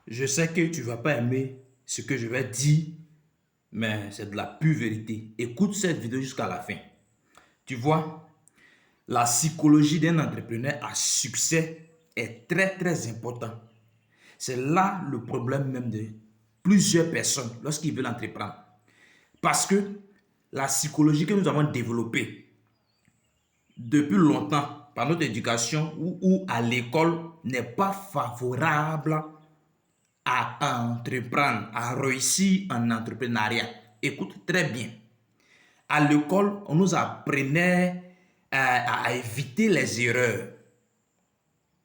Je sais que tu ne vas pas aimer ce que je vais dire, mais c'est de la pure vérité. Écoute cette vidéo jusqu'à la fin. Tu vois, la psychologie d'un entrepreneur à succès est très très important. C'est là le problème même de plusieurs personnes lorsqu'ils veulent entreprendre. Parce que la psychologie que nous avons développée depuis longtemps par notre éducation ou à l'école n'est pas favorable à entreprendre, à réussir en entrepreneuriat. Écoute très bien. À l'école, on nous apprenait à éviter les erreurs.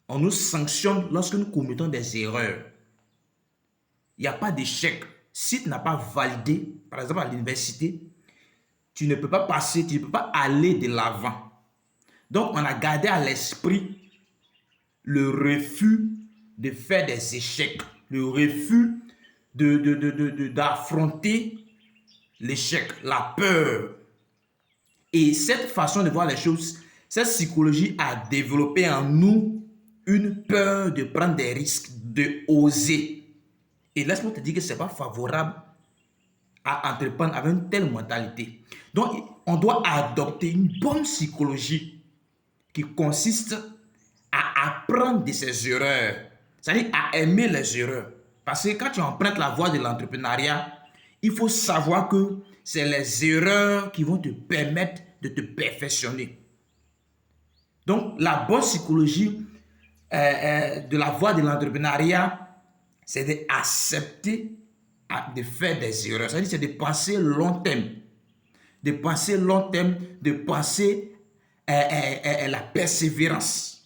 On nous sanctionne lorsque nous commettons des erreurs. Il n'y a pas d'échec. Si tu n'as pas validé, par exemple à l'université, tu ne peux pas passer, tu ne peux pas aller de l'avant. Donc, on a gardé à l'esprit le refus de faire des échecs, le refus d'affronter l'échec, la peur. Et cette façon de voir les choses, cette psychologie a développé en nous une peur de prendre des risques, de oser. Et laisse-moi te dire que ce n'est pas favorable à entreprendre avec une telle mentalité. Donc, on doit adopter une bonne psychologie qui consiste à apprendre de ses erreurs, c'est-à-dire à aimer les erreurs. Parce que quand tu empruntes la voie de l'entrepreneuriat, il faut savoir que c'est les erreurs qui vont te permettre de te perfectionner. Donc, la bonne psychologie de la voie de l'entrepreneuriat, c'est d'accepter de faire des erreurs. C'est-à-dire, c'est de penser long terme. De penser long terme, de penser la persévérance.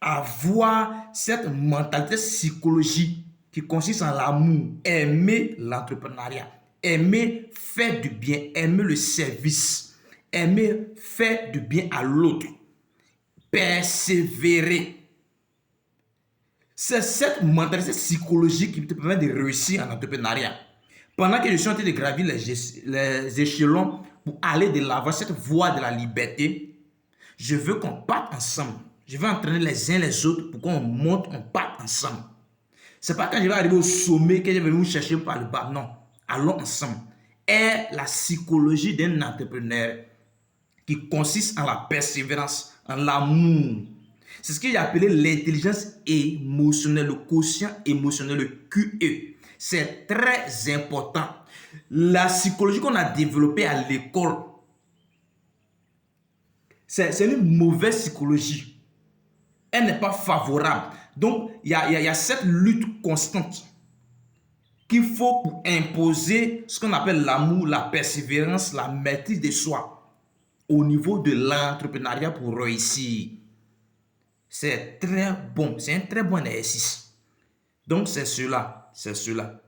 Avoir cette mentalité psychologique qui consiste en l'amour, aimer l'entrepreneuriat, aimer faire du bien, aimer le service, aimer faire du bien à l'autre, persévérer. C'est cette mentalité psychologique qui te permet de réussir en entrepreneuriat. Pendant que je suis en train de gravir les échelons pour aller de l'avant, cette voie de la liberté, je veux qu'on parte ensemble. Je veux entraîner les uns les autres pour qu'on monte, on parte ensemble. Ce n'est pas quand je vais arriver au sommet que je vais venir chercher par le bas. Non, allons ensemble. Et la psychologie d'un entrepreneur qui consiste en la persévérance, en l'amour. C'est ce que j'ai appelé l'intelligence émotionnelle, le quotient émotionnel, le QE. C'est très important. La psychologie qu'on a développée à l'école, c'est une mauvaise psychologie. Elle n'est pas favorable. Donc, il y a cette lutte constante qu'il faut pour imposer ce qu'on appelle l'amour, la persévérance, la maîtrise de soi au niveau de l'entrepreneuriat pour réussir. C'est très bon, c'est un très bon exercice. Donc, c'est cela, c'est cela.